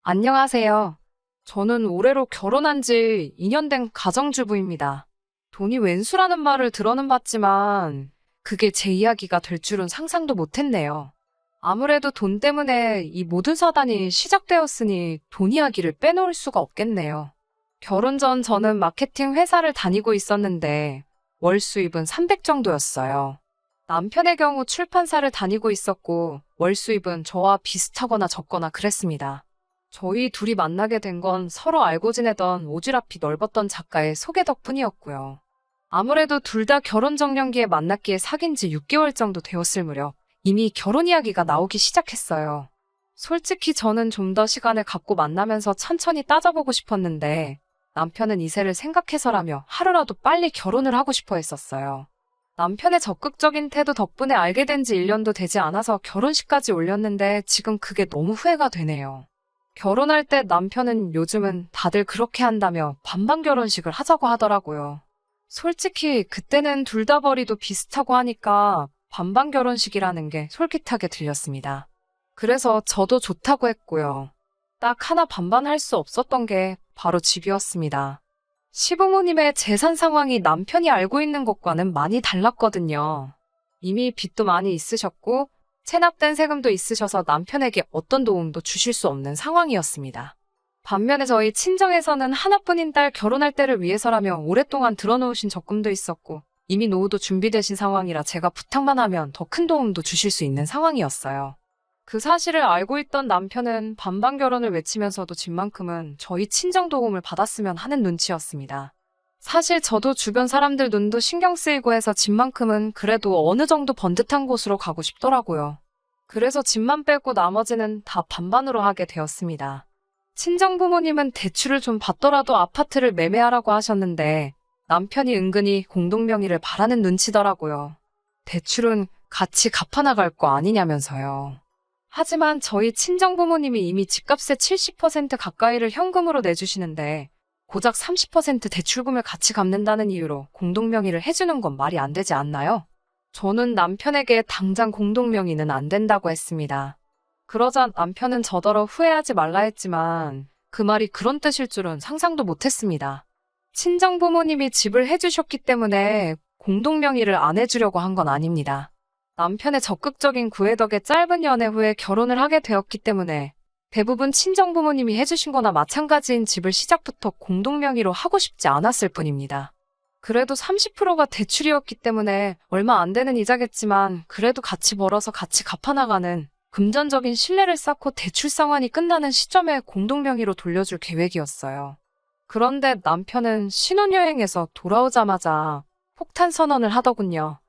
안녕하세요. 저는 올해로 결혼한 지 2년 된 가정주부입니다. 돈이 웬수라는 말을 들어는 봤지만 그게 제 이야기가 될 줄은 상상도 못했네요. 아무래도 돈 때문에 이 모든 사단이 시작되었으니 돈 이야기를 빼놓을 수가 없겠네요. 결혼 전 저는 마케팅 회사를 다니고 있었는데 월 수입은 300 정도였어요. 남편의 경우 출판사를 다니고 있었고 월 수입은 저와 비슷하거나 적거나 그랬습니다. 저희 둘이 만나게 된 건 서로 알고 지내던 오지랖이 넓었던 작가의 소개 덕분이었고요. 아무래도 둘 다 결혼 정년기에 만났기에 사귄 지 6개월 정도 되었을 무렵 이미 결혼 이야기가 나오기 시작했어요. 솔직히 저는 좀 더 시간을 갖고 만나면서 천천히 따져보고 싶었는데 남편은 이세를 생각해서라며 하루라도 빨리 결혼을 하고 싶어 했었어요. 남편의 적극적인 태도 덕분에 알게 된 지 1년도 되지 않아서 결혼식까지 올렸는데 지금 그게 너무 후회가 되네요. 결혼할 때 남편은 요즘은 다들 그렇게 한다며 반반 결혼식을 하자고 하더라고요. 솔직히 그때는 둘 다 벌이도 비슷하고 하니까 반반 결혼식이라는 게 솔깃하게 들렸습니다. 그래서 저도 좋다고 했고요. 딱 하나 반반할 수 없었던 게 바로 집이었습니다. 시부모님의 재산 상황이 남편이 알고 있는 것과는 많이 달랐거든요. 이미 빚도 많이 있으셨고 체납된 세금도 있으셔서 남편에게 어떤 도움도 주실 수 없는 상황이었습니다. 반면에 저희 친정에서는 하나뿐인 딸 결혼할 때를 위해서라며 오랫동안 들어놓으신 적금도 있었고 이미 노후도 준비되신 상황이라 제가 부탁만 하면 더 큰 도움도 주실 수 있는 상황이었어요. 그 사실을 알고 있던 남편은 반반 결혼을 외치면서도 집만큼은 저희 친정 도움을 받았으면 하는 눈치였습니다. 사실 저도 주변 사람들 눈도 신경 쓰이고 해서 집만큼은 그래도 어느 정도 번듯한 곳으로 가고 싶더라고요. 그래서 집만 빼고 나머지는 다 반반으로 하게 되었습니다. 친정 부모님은 대출을 좀 받더라도 아파트를 매매하라고 하셨는데 남편이 은근히 공동명의를 바라는 눈치더라고요. 대출은 같이 갚아나갈 거 아니냐면서요. 하지만 저희 친정 부모님이 이미 집값의 70% 가까이를 현금으로 내주시는데 고작 30% 대출금을 같이 갚는다는 이유로 공동명의를 해주는 건 말이 안 되지 않나요? 저는 남편에게 당장 공동명의는 안 된다고 했습니다. 그러자 남편은 저더러 후회하지 말라 했지만 그 말이 그런 뜻일 줄은 상상도 못했습니다. 친정 부모님이 집을 해주셨기 때문에 공동명의를 안 해주려고 한 건 아닙니다. 남편의 적극적인 구애 덕에 짧은 연애 후에 결혼을 하게 되었기 때문에 대부분 친정 부모님이 해주신 거나 마찬가지인 집을 시작부터 공동명의로 하고 싶지 않았을 뿐입니다. 그래도 30%가 대출이었기 때문에 얼마 안 되는 이자겠지만 그래도 같이 벌어서 같이 갚아나가는 금전적인 신뢰를 쌓고 대출 상환이 끝나는 시점에 공동명의로 돌려줄 계획이었어요. 그런데 남편은 신혼여행에서 돌아오자마자 폭탄 선언을 하더군요.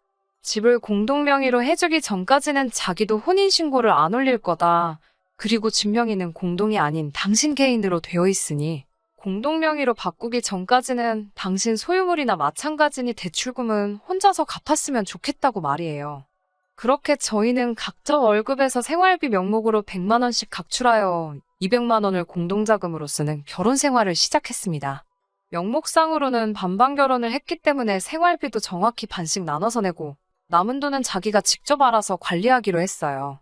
집을 공동명의로 해주기 전까지는 자기도 혼인신고를 안 올릴 거다. 그리고 집명의는 공동이 아닌 당신 개인으로 되어 있으니 공동명의로 바꾸기 전까지는 당신 소유물이나 마찬가지니 대출금은 혼자서 갚았으면 좋겠다고 말이에요. 그렇게 저희는 각자 월급에서 생활비 명목으로 100만 원씩 각출하여 200만 원을 공동자금으로 쓰는 결혼 생활을 시작했습니다. 명목상으로는 반반 결혼을 했기 때문에 생활비도 정확히 반씩 나눠서 내고 남은 돈은 자기가 직접 알아서 관리하기로 했어요.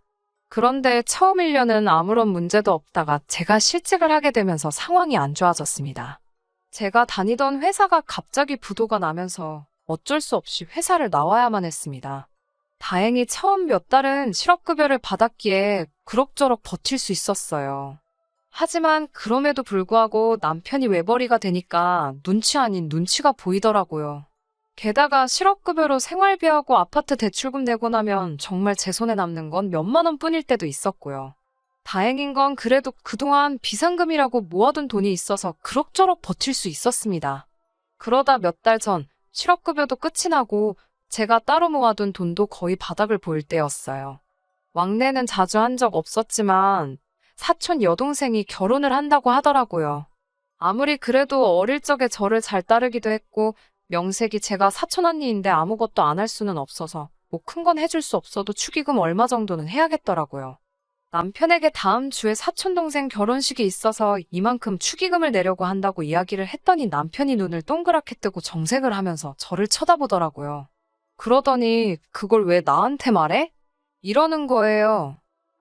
그런데 처음 1년은 아무런 문제도 없다가 제가 실직을 하게 되면서 상황이 안 좋아졌습니다. 제가 다니던 회사가 갑자기 부도가 나면서 어쩔 수 없이 회사를 나와야만 했습니다. 다행히 처음 몇 달은 실업급여를 받았기에 그럭저럭 버틸 수 있었어요. 하지만 그럼에도 불구하고 남편이 외벌이가 되니까 눈치 아닌 눈치가 보이더라고요. 게다가 실업급여로 생활비하고 아파트 대출금 내고 나면 정말 제 손에 남는 건 몇만 원뿐일 때도 있었고요. 다행인 건 그래도 그동안 비상금이라고 모아둔 돈이 있어서 그럭저럭 버틸 수 있었습니다. 그러다 몇 달 전 실업급여도 끝이 나고 제가 따로 모아둔 돈도 거의 바닥을 보일 때였어요. 왕래는 자주 한 적 없었지만 사촌 여동생이 결혼을 한다고 하더라고요. 아무리 그래도 어릴 적에 저를 잘 따르기도 했고 명색이 제가 사촌 언니인데 아무것도 안 할 수는 없어서 뭐 큰 건 해줄 수 없어도 축의금 얼마 정도는 해야겠더라고요. 남편에게 다음 주에 사촌 동생 결혼식이 있어서 이만큼 축의금을 내려고 한다고 이야기를 했더니 남편이 눈을 동그랗게 뜨고 정색을 하면서 저를 쳐다보더라고요. 그러더니 그걸 왜 나한테 말해? 이러는 거예요.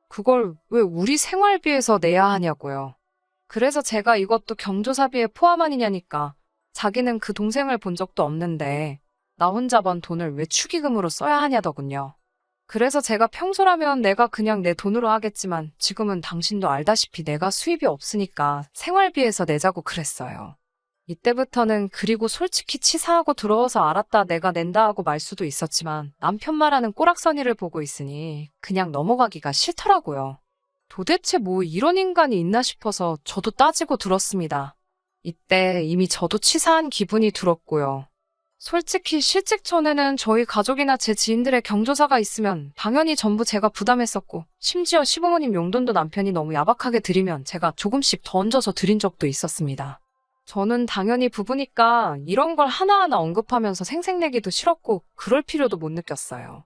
그걸 왜 우리 생활비에서 내야 하냐고요. 그래서 제가 이것도 경조사비에 포함 아니냐니까. 자기는 그 동생을 본 적도 없는데 나 혼자 번 돈을 왜 축의금으로 써야 하냐더군요. 그래서 제가 평소라면 내가 그냥 내 돈으로 하겠지만 지금은 당신도 알다시피 내가 수입이 없으니까 생활비에서 내자고 그랬어요. 이때부터는 그리고 솔직히 치사하고 더러워서 알았다 내가 낸다 하고 말 수도 있었지만 남편 말하는 꼬락서니를 보고 있으니 그냥 넘어가기가 싫더라고요. 도대체 뭐 이런 인간이 있나 싶어서 저도 따지고 들었습니다. 이때 이미 저도 치사한 기분이 들었고요. 솔직히 실직 전에는 저희 가족이나 제 지인들의 경조사가 있으면 당연히 전부 제가 부담했었고 심지어 시부모님 용돈도 남편이 너무 야박하게 드리면 제가 조금씩 더 얹어서 드린 적도 있었습니다. 저는 당연히 부부니까 이런 걸 하나하나 언급하면서 생색내기도 싫었고 그럴 필요도 못 느꼈어요.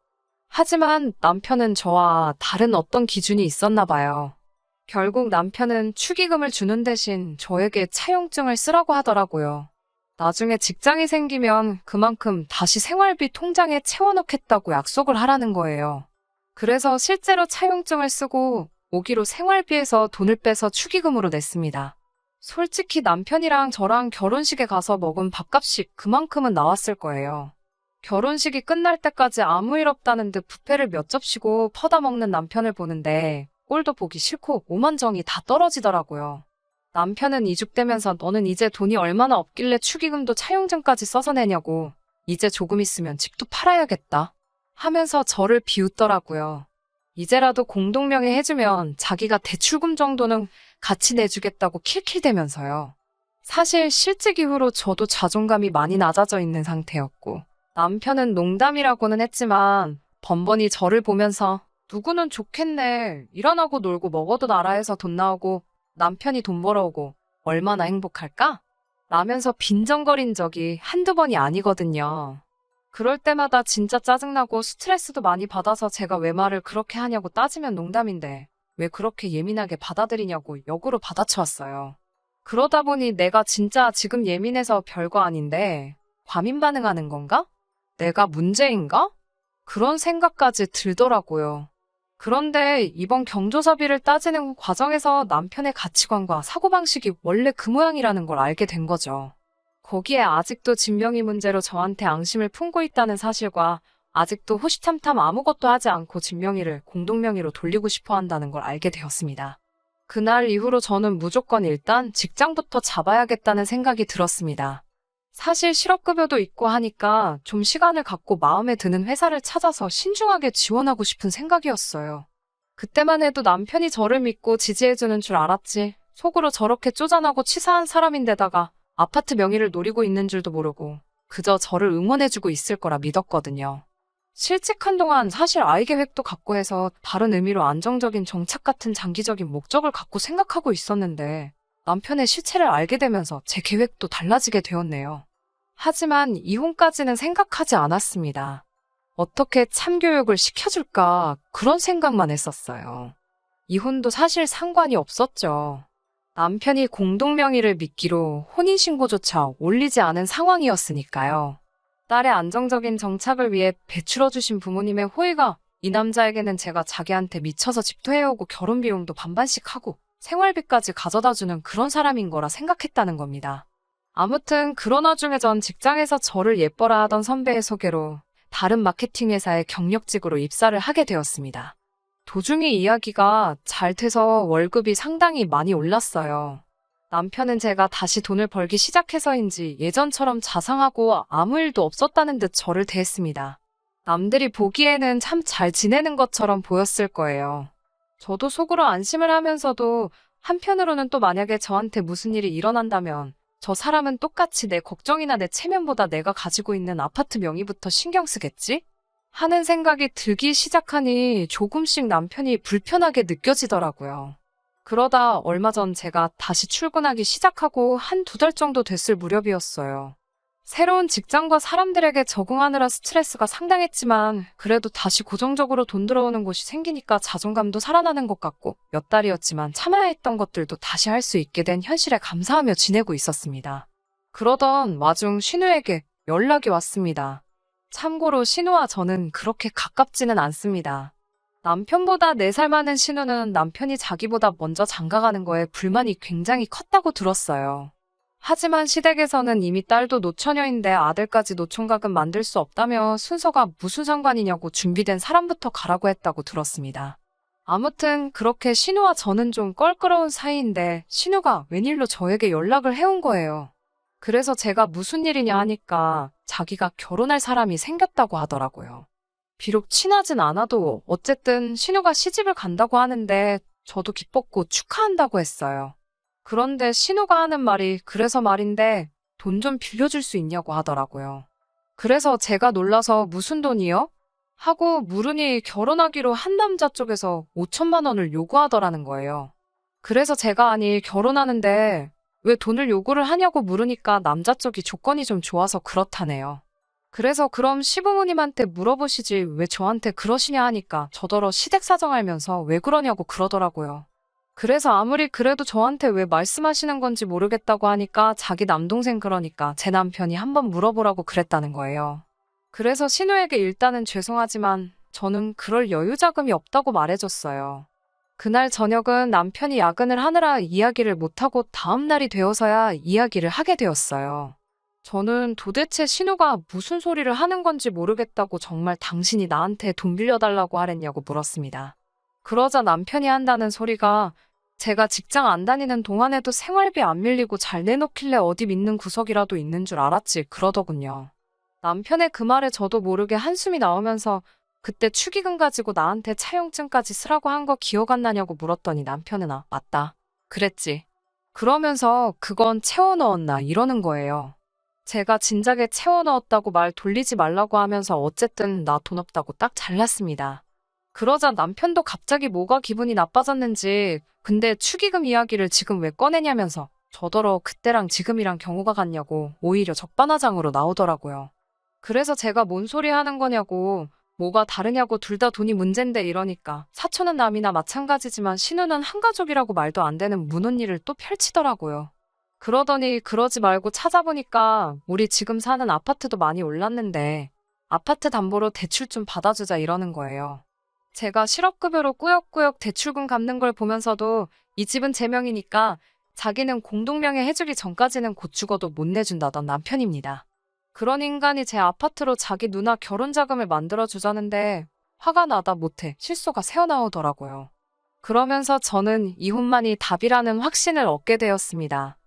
하지만 남편은 저와 다른 어떤 기준이 있었나 봐요. 결국 남편은 축의금을 주는 대신 저에게 차용증을 쓰라고 하더라고요. 나중에 직장이 생기면 그만큼 다시 생활비 통장에 채워넣겠다고 약속을 하라는 거예요. 그래서 실제로 차용증을 쓰고 오기로 생활비에서 돈을 빼서 축의금으로 냈습니다. 솔직히 남편이랑 저랑 결혼식에 가서 먹은 밥값이 그만큼은 나왔을 거예요. 결혼식이 끝날 때까지 아무 일 없다는 듯 뷔페를 몇 접시고 퍼다 먹는 남편을 보는데 꼴도 보기 싫고 오만정이 다 떨어지더라고요. 남편은 이죽대면서 너는 이제 돈이 얼마나 없길래 축의금도 차용증까지 써서 내냐고. 이제 조금 있으면 집도 팔아야겠다. 하면서 저를 비웃더라고요. 이제라도 공동명의 해주면 자기가 대출금 정도는 같이 내주겠다고 킬킬대면서요. 사실 실직 이후로 저도 자존감이 많이 낮아져 있는 상태였고 남편은 농담이라고는 했지만 번번이 저를 보면서 누구는 좋겠네. 일 안 하고 놀고 먹어도 나라에서 돈 나오고 남편이 돈 벌어오고 얼마나 행복할까? 라면서 빈정거린 적이 한두 번이 아니거든요. 그럴 때마다 진짜 짜증나고 스트레스도 많이 받아서 제가 왜 말을 그렇게 하냐고 따지면 농담인데 왜 그렇게 예민하게 받아들이냐고 역으로 받아쳐왔어요. 그러다 보니 내가 진짜 지금 예민해서 별거 아닌데 과민 반응하는 건가? 내가 문제인가? 그런 생각까지 들더라고요. 그런데 이번 경조사비를 따지는 과정에서 남편의 가치관과 사고방식이 원래 그 모양이라는 걸 알게 된 거죠. 거기에 아직도 진명이 문제로 저한테 앙심을 품고 있다는 사실과 아직도 호시탐탐 아무것도 하지 않고 진명이를 공동명의로 돌리고 싶어 한다는 걸 알게 되었습니다. 그날 이후로 저는 무조건 일단 직장부터 잡아야겠다는 생각이 들었습니다. 사실 실업급여도 있고 하니까 좀 시간을 갖고 마음에 드는 회사를 찾아서 신중하게 지원하고 싶은 생각이었어요. 그때만 해도 남편이 저를 믿고 지지해주는 줄 알았지. 속으로 저렇게 쪼잔하고 치사한 사람인데다가 아파트 명의를 노리고 있는 줄도 모르고 그저 저를 응원해주고 있을 거라 믿었거든요. 실직한 동안 사실 아이 계획도 갖고 해서 다른 의미로 안정적인 정착 같은 장기적인 목적을 갖고 생각하고 있었는데 남편의 실체를 알게 되면서 제 계획도 달라지게 되었네요. 하지만 이혼까지는 생각하지 않았습니다. 어떻게 참교육을 시켜줄까 그런 생각만 했었어요. 이혼도 사실 상관이 없었죠. 남편이 공동명의를 미끼로 혼인신고조차 올리지 않은 상황이었으니까요. 딸의 안정적인 정착을 위해 배출어주신 부모님의 호의가 이 남자에게는 제가 자기한테 미쳐서 집도 해오고 결혼 비용도 반반씩 하고 생활비까지 가져다주는 그런 사람인 거라 생각했다는 겁니다. 아무튼 그런 와중에 전 직장에서 저를 예뻐라 하던 선배의 소개로 다른 마케팅 회사의 경력직으로 입사를 하게 되었습니다. 도중에 이야기가 잘 돼서 월급이 상당히 많이 올랐어요. 남편은 제가 다시 돈을 벌기 시작해서인지 예전처럼 자상하고 아무 일도 없었다는 듯 저를 대했습니다. 남들이 보기에는 참 잘 지내는 것처럼 보였을 거예요. 저도 속으로 안심을 하면서도 한편으로는 또 만약에 저한테 무슨 일이 일어난다면 저 사람은 똑같이 내 걱정이나 내 체면보다 내가 가지고 있는 아파트 명의부터 신경 쓰겠지? 하는 생각이 들기 시작하니 조금씩 남편이 불편하게 느껴지더라고요. 그러다 얼마 전 제가 다시 출근하기 시작하고 한두 달 정도 됐을 무렵이었어요. 새로운 직장과 사람들에게 적응하느라 스트레스가 상당했지만 그래도 다시 고정적으로 돈 들어오는 곳이 생기니까 자존감도 살아나는 것 같고 몇 달이었지만 참아야 했던 것들도 다시 할 수 있게 된 현실에 감사하며 지내고 있었습니다. 그러던 와중 신우에게 연락이 왔습니다. 참고로 신우와 저는 그렇게 가깝지는 않습니다. 남편보다 4살 많은 신우는 남편이 자기보다 먼저 장가가는 거에 불만이 굉장히 컸다고 들었어요. 하지만 시댁에서는 이미 딸도 노처녀인데 아들까지 노총각은 만들 수 없다며 순서가 무슨 상관이냐고 준비된 사람부터 가라고 했다고 들었습니다. 아무튼 그렇게 신우와 저는 좀 껄끄러운 사이인데 신우가 웬일로 저에게 연락을 해온 거예요. 그래서 제가 무슨 일이냐 하니까 자기가 결혼할 사람이 생겼다고 하더라고요. 비록 친하진 않아도 어쨌든 신우가 시집을 간다고 하는데 저도 기뻤고 축하한다고 했어요. 그런데 신우가 하는 말이 그래서 말인데 돈 좀 빌려줄 수 있냐고 하더라고요. 그래서 제가 놀라서 무슨 돈이요? 하고 물으니 결혼하기로 한 남자 쪽에서 5천만 원을 요구하더라는 거예요. 그래서 제가 아니 결혼하는데 왜 돈을 요구를 하냐고 물으니까 남자 쪽이 조건이 좀 좋아서 그렇다네요. 그래서 그럼 시부모님한테 물어보시지 왜 저한테 그러시냐 하니까 저더러 시댁 사정 알면서 왜 그러냐고 그러더라고요. 그래서 아무리 그래도 저한테 왜 말씀하시는 건지 모르겠다고 하니까 자기 남동생 그러니까 제 남편이 한번 물어보라고 그랬다는 거예요. 그래서 신우에게 일단은 죄송하지만 저는 그럴 여유 자금이 없다고 말해줬어요. 그날 저녁은 남편이 야근을 하느라 이야기를 못하고 다음 날이 되어서야 이야기를 하게 되었어요. 저는 도대체 신우가 무슨 소리를 하는 건지 모르겠다고 정말 당신이 나한테 돈 빌려달라고 하랬냐고 물었습니다. 그러자 남편이 한다는 소리가 제가 직장 안 다니는 동안에도 생활비 안 밀리고 잘 내놓길래 어디 믿는 구석이라도 있는 줄 알았지 그러더군요. 남편의 그 말에 저도 모르게 한숨이 나오면서 그때 축의금 가지고 나한테 차용증까지 쓰라고 한 거 기억 안 나냐고 물었더니 남편은 아, 맞다. 그랬지. 그러면서 그건 채워 넣었나 이러는 거예요. 제가 진작에 채워 넣었다고 말 돌리지 말라고 하면서 어쨌든 나 돈 없다고 딱 잘랐습니다. 그러자 남편도 갑자기 뭐가 기분이 나빠졌는지 근데 축의금 이야기를 지금 왜 꺼내냐면서 저더러 그때랑 지금이랑 경우가 같냐고 오히려 적반하장으로 나오더라고요. 그래서 제가 뭔 소리 하는 거냐고 뭐가 다르냐고 둘 다 돈이 문제인데 이러니까 사촌은 남이나 마찬가지지만 신우는 한 가족이라고 말도 안 되는 문언니를 또 펼치더라고요. 그러더니 그러지 말고 찾아보니까 우리 지금 사는 아파트도 많이 올랐는데 아파트 담보로 대출 좀 받아주자 이러는 거예요. 제가 실업급여로 꾸역꾸역 대출금 갚는 걸 보면서도 이 집은 제 명이니까 자기는 공동명의 해주기 전까지는 곧 죽어도 못 내준다던 남편입니다. 그런 인간이 제 아파트로 자기 누나 결혼자금을 만들어주자는데 화가 나다 못해 실소가 새어나오더라고요. 그러면서 저는 이혼만이 답이라는 확신을 얻게 되었습니다.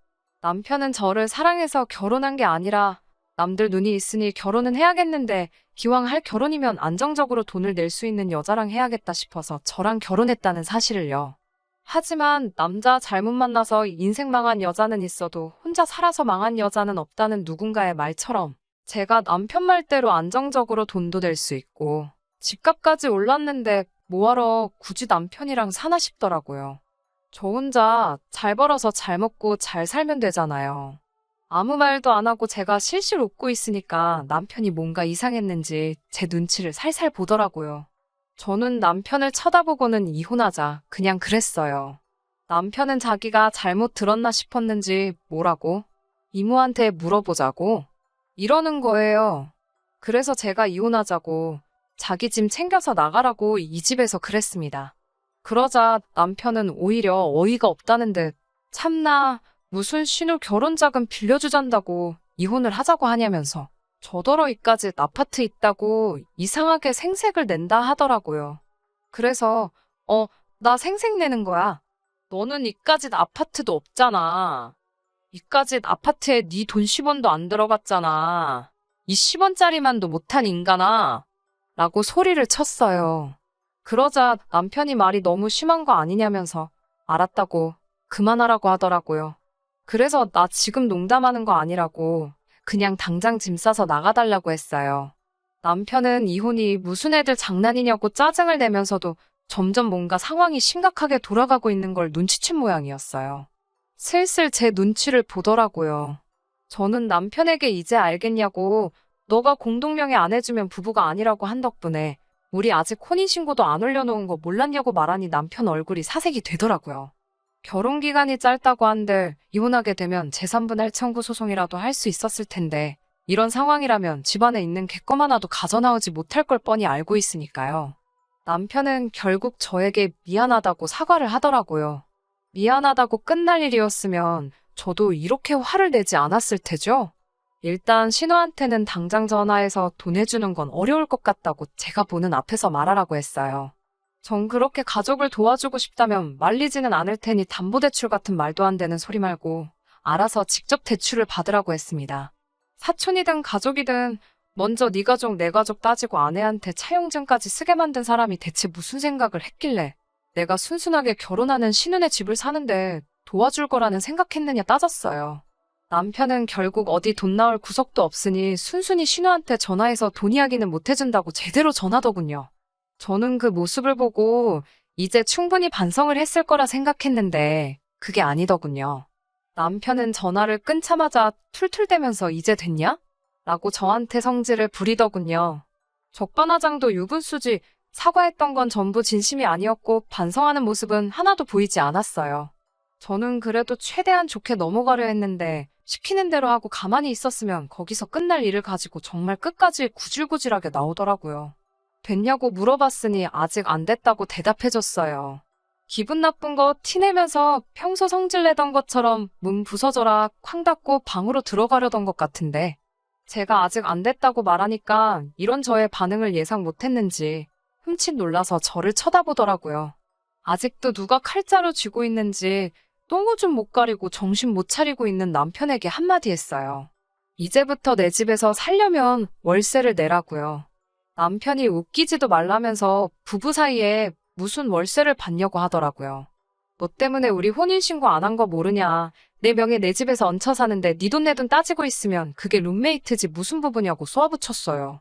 남편은 저를 사랑해서 결혼한 게 아니라 남들 눈이 있으니 결혼은 해야겠는데 기왕 할 결혼이면 안정적으로 돈을 낼 수 있는 여자랑 해야겠다 싶어서 저랑 결혼했다는 사실을요. 하지만 남자 잘못 만나서 인생 망한 여자는 있어도 혼자 살아서 망한 여자는 없다는 누군가의 말처럼 제가 남편 말대로 안정적으로 돈도 낼 수 있고 집값까지 올랐는데 뭐하러 굳이 남편이랑 사나 싶더라고요. 저 혼자 잘 벌어서 잘 먹고 잘 살면 되잖아요. 아무 말도 안 하고 제가 실실 웃고 있으니까 남편이 뭔가 이상했는지 제 눈치를 살살 보더라고요. 저는 남편을 쳐다보고는 이혼하자 그냥 그랬어요. 남편은 자기가 잘못 들었나 싶었는지 뭐라고? 이모한테 물어보자고? 이러는 거예요. 그래서 제가 이혼하자고 자기 짐 챙겨서 나가라고 이 집에서 그랬습니다. 그러자 남편은 오히려 어이가 없다는 듯 참나 무슨 신우 결혼자금 빌려주잔다고 이혼을 하자고 하냐면서 저더러 이까짓 아파트 있다고 이상하게 생색을 낸다 하더라고요. 그래서 나 생색 내는 거야. 너는 이까짓 아파트도 없잖아. 이까짓 아파트에 네 돈 10원도 안 들어갔잖아. 이 10원짜리만도 못한 인간아. 라고 소리를 쳤어요. 그러자 남편이 말이 너무 심한 거 아니냐면서 알았다고 그만하라고 하더라고요. 그래서 나 지금 농담하는 거 아니라고 그냥 당장 짐 싸서 나가달라고 했어요. 남편은 이혼이 무슨 애들 장난이냐고 짜증을 내면서도 점점 뭔가 상황이 심각하게 돌아가고 있는 걸 눈치챈 모양이었어요. 슬슬 제 눈치를 보더라고요. 저는 남편에게 이제 알겠냐고 너가 공동명의 안 해주면 부부가 아니라고 한 덕분에 우리 아직 혼인신고도 안 올려놓은 거 몰랐냐고 말하니 남편 얼굴이 사색이 되더라고요. 결혼 기간이 짧다고 한들 이혼하게 되면 재산분할 청구 소송이라도 할 수 있었을 텐데 이런 상황이라면 집안에 있는 객검 하나도 가져나오지 못할 걸 뻔히 알고 있으니까요. 남편은 결국 저에게 미안하다고 사과를 하더라고요. 미안하다고 끝날 일이었으면 저도 이렇게 화를 내지 않았을 테죠? 일단 신우한테는 당장 전화해서 돈 해주는 건 어려울 것 같다고 제가 보는 앞에서 말하라고 했어요. 전 그렇게 가족을 도와주고 싶다면 말리지는 않을 테니 담보대출 같은 말도 안 되는 소리 말고 알아서 직접 대출을 받으라고 했습니다. 사촌이든 가족이든 먼저 네 가족 내 가족 따지고 아내한테 차용증까지 쓰게 만든 사람이 대체 무슨 생각을 했길래 내가 순순하게 결혼하는 신우네 집을 사는데 도와줄 거라는 생각했느냐 따졌어요. 남편은 결국 어디 돈 나올 구석도 없으니 순순히 신우한테 전화해서 돈 이야기는 못 해준다고 제대로 전하더군요. 저는 그 모습을 보고 이제 충분히 반성을 했을 거라 생각했는데 그게 아니더군요. 남편은 전화를 끊자마자 툴툴대면서 이제 됐냐? 라고 저한테 성질을 부리더군요. 적반하장도 유분수지 사과했던 건 전부 진심이 아니었고 반성하는 모습은 하나도 보이지 않았어요. 저는 그래도 최대한 좋게 넘어가려 했는데 시키는 대로 하고 가만히 있었으면 거기서 끝날 일을 가지고 정말 끝까지 구질구질하게 나오더라고요. 됐냐고 물어봤으니 아직 안 됐다고 대답해줬어요. 기분 나쁜 거 티내면서 평소 성질내던 것처럼 문 부서져라 쾅 닫고 방으로 들어가려던 것 같은데 제가 아직 안 됐다고 말하니까 이런 저의 반응을 예상 못했는지 흠칫 놀라서 저를 쳐다보더라고요. 아직도 누가 칼자루 쥐고 있는지 똥오줌 못 가리고 정신 못 차리고 있는 남편에게 한마디 했어요. 이제부터 내 집에서 살려면 월세를 내라고요. 남편이 웃기지도 말라면서 부부 사이에 무슨 월세를 받냐고 하더라고요. 너 때문에 우리 혼인신고 안 한 거 모르냐. 내 명예 내 집에서 얹혀 사는데 네 돈 내 돈 따지고 있으면 그게 룸메이트지 무슨 부부냐고 쏘아붙였어요.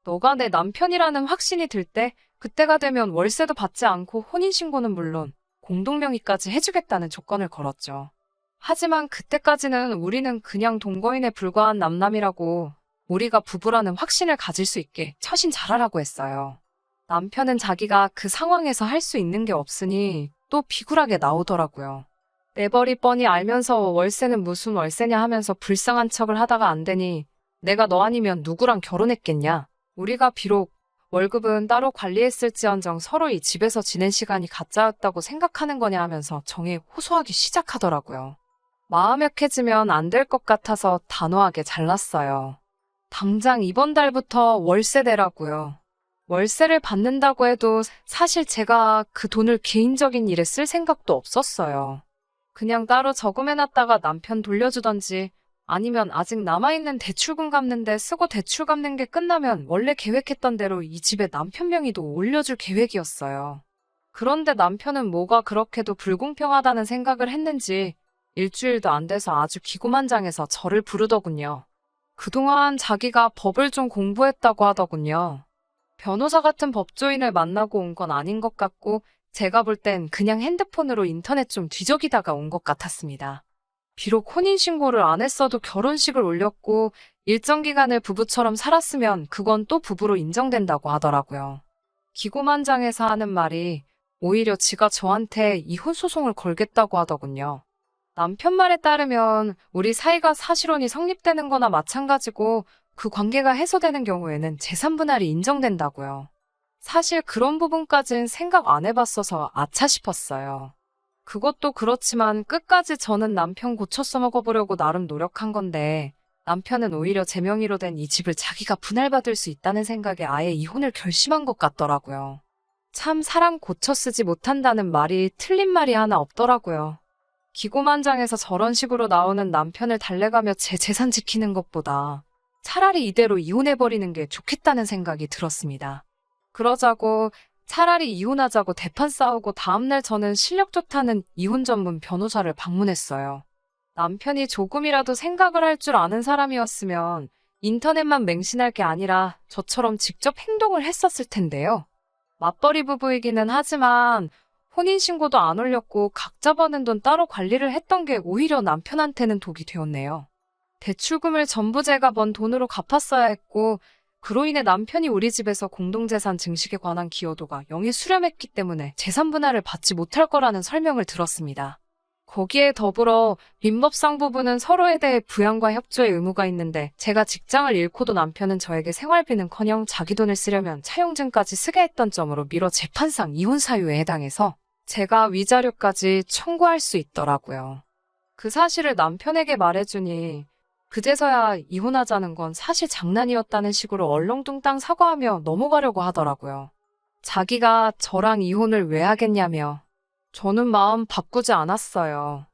너가 내 남편이라는 확신이 들 때 그때가 되면 월세도 받지 않고 혼인신고는 물론 공동명의까지 해주겠다는 조건을 걸었죠. 하지만 그때까지는 우리는 그냥 동거인에 불과한 남남이라고 우리가 부부라는 확신을 가질 수 있게 처신 잘하라고 했어요. 남편은 자기가 그 상황에서 할 수 있는 게 없으니 또 비굴하게 나오더라고요. 내버리 뻔히 알면서 월세는 무슨 월세냐 하면서 불쌍한 척을 하다가 안 되니 내가 너 아니면 누구랑 결혼했겠냐. 우리가 비록 월급은 따로 관리했을지언정 서로 이 집에서 지낸 시간이 가짜였다고 생각하는 거냐 하면서 정에 호소하기 시작하더라고요. 마음 약해지면 안 될 것 같아서 단호하게 잘랐어요. 당장 이번 달부터 월세 내라고요. 월세를 받는다고 해도 사실 제가 그 돈을 개인적인 일에 쓸 생각도 없었어요. 그냥 따로 저금해놨다가 남편 돌려주던지 아니면 아직 남아있는 대출금 갚는데 쓰고 대출 갚는 게 끝나면 원래 계획했던 대로 이 집에 남편 명의도 올려줄 계획이었어요. 그런데 남편은 뭐가 그렇게도 불공평하다는 생각을 했는지 일주일도 안 돼서 아주 기고만장해서 저를 부르더군요. 그동안 자기가 법을 좀 공부했다고 하더군요. 변호사 같은 법조인을 만나고 온 건 아닌 것 같고 제가 볼 땐 그냥 핸드폰으로 인터넷 좀 뒤적이다가 온 것 같았습니다. 비록 혼인신고를 안 했어도 결혼식을 올렸고 일정 기간을 부부처럼 살았으면 그건 또 부부로 인정된다고 하더라고요. 기고만장해서 하는 말이 오히려 지가 저한테 이혼 소송을 걸겠다고 하더군요. 남편 말에 따르면 우리 사이가 사실혼이 성립되는 거나 마찬가지고 그 관계가 해소되는 경우에는 재산 분할이 인정된다고요. 사실 그런 부분까진 생각 안 해봤어서 아차 싶었어요. 그것도 그렇지만 끝까지 저는 남편 고쳐 써먹어보려고 나름 노력한 건데 남편은 오히려 제 명의로 된 이 집을 자기가 분할받을 수 있다는 생각에 아예 이혼을 결심한 것 같더라고요. 참 사람 고쳐 쓰지 못한다는 말이 틀린 말이 하나 없더라고요. 기고만장해서 저런 식으로 나오는 남편을 달래가며 제 재산 지키는 것보다 차라리 이대로 이혼해버리는 게 좋겠다는 생각이 들었습니다. 그러자고 차라리 이혼하자고 대판 싸우고 다음날 저는 실력 좋다는 이혼 전문 변호사를 방문했어요. 남편이 조금이라도 생각을 할 줄 아는 사람이었으면 인터넷만 맹신할 게 아니라 저처럼 직접 행동을 했었을 텐데요. 맞벌이 부부이기는 하지만 혼인신고도 안 올렸고 각자 버는 돈 따로 관리를 했던 게 오히려 남편한테는 독이 되었네요. 대출금을 전부 제가 번 돈으로 갚았어야 했고 그로 인해 남편이 우리 집에서 공동재산 증식에 관한 기여도가 0에 수렴했기 때문에 재산 분할을 받지 못할 거라는 설명을 들었습니다. 거기에 더불어 민법상 부부는 서로에 대해 부양과 협조의 의무가 있는데 제가 직장을 잃고도 남편은 저에게 생활비는커녕 자기 돈을 쓰려면 차용증까지 쓰게 했던 점으로 미뤄 재판상 이혼 사유에 해당해서 제가 위자료까지 청구할 수 있더라고요. 그 사실을 남편에게 말해주니 그제서야 이혼하자는 건 사실 장난이었다는 식으로 얼렁뚱땅 사과하며 넘어가려고 하더라고요. 자기가 저랑 이혼을 왜 하겠냐며. 저는 마음 바꾸지 않았어요.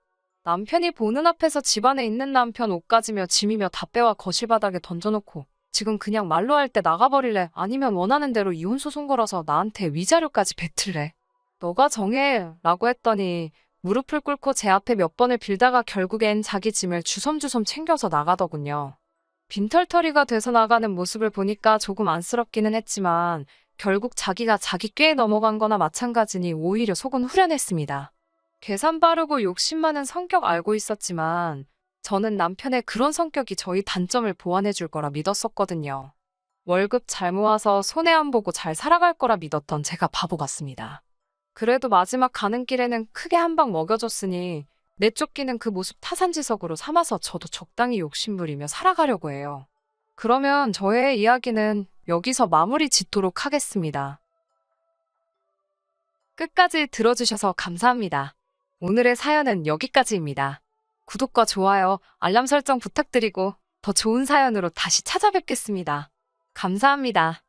남편이 보는 앞에서 집안에 있는 남편 옷 가지며 짐이며 다 빼와 거실 바닥에 던져놓고 지금 그냥 말로 할 때 나가버릴래? 아니면 원하는 대로 이혼 소송 걸어서 나한테 위자료까지 뱉을래? 너가 정해 라고 했더니 무릎을 꿇고 제 앞에 몇 번을 빌다가 결국엔 자기 짐을 주섬주섬 챙겨서 나가더군요. 빈털터리가 돼서 나가는 모습을 보니까 조금 안쓰럽기는 했지만 결국 자기가 자기 꾀에 넘어간 거나 마찬가지니 오히려 속은 후련했습니다. 계산 빠르고 욕심 많은 성격 알고 있었지만 저는 남편의 그런 성격이 저희 단점을 보완해 줄 거라 믿었었거든요. 월급 잘 모아서 손해 안 보고 잘 살아갈 거라 믿었던 제가 바보 같습니다. 그래도 마지막 가는 길에는 크게 한 방 먹여줬으니 내쫓기는 그 모습 타산지석으로 삼아서 저도 적당히 욕심부리며 살아가려고 해요. 그러면 저의 이야기는 여기서 마무리 짓도록 하겠습니다. 끝까지 들어주셔서 감사합니다. 오늘의 사연은 여기까지입니다. 구독과 좋아요, 알람 설정 부탁드리고 더 좋은 사연으로 다시 찾아뵙겠습니다. 감사합니다.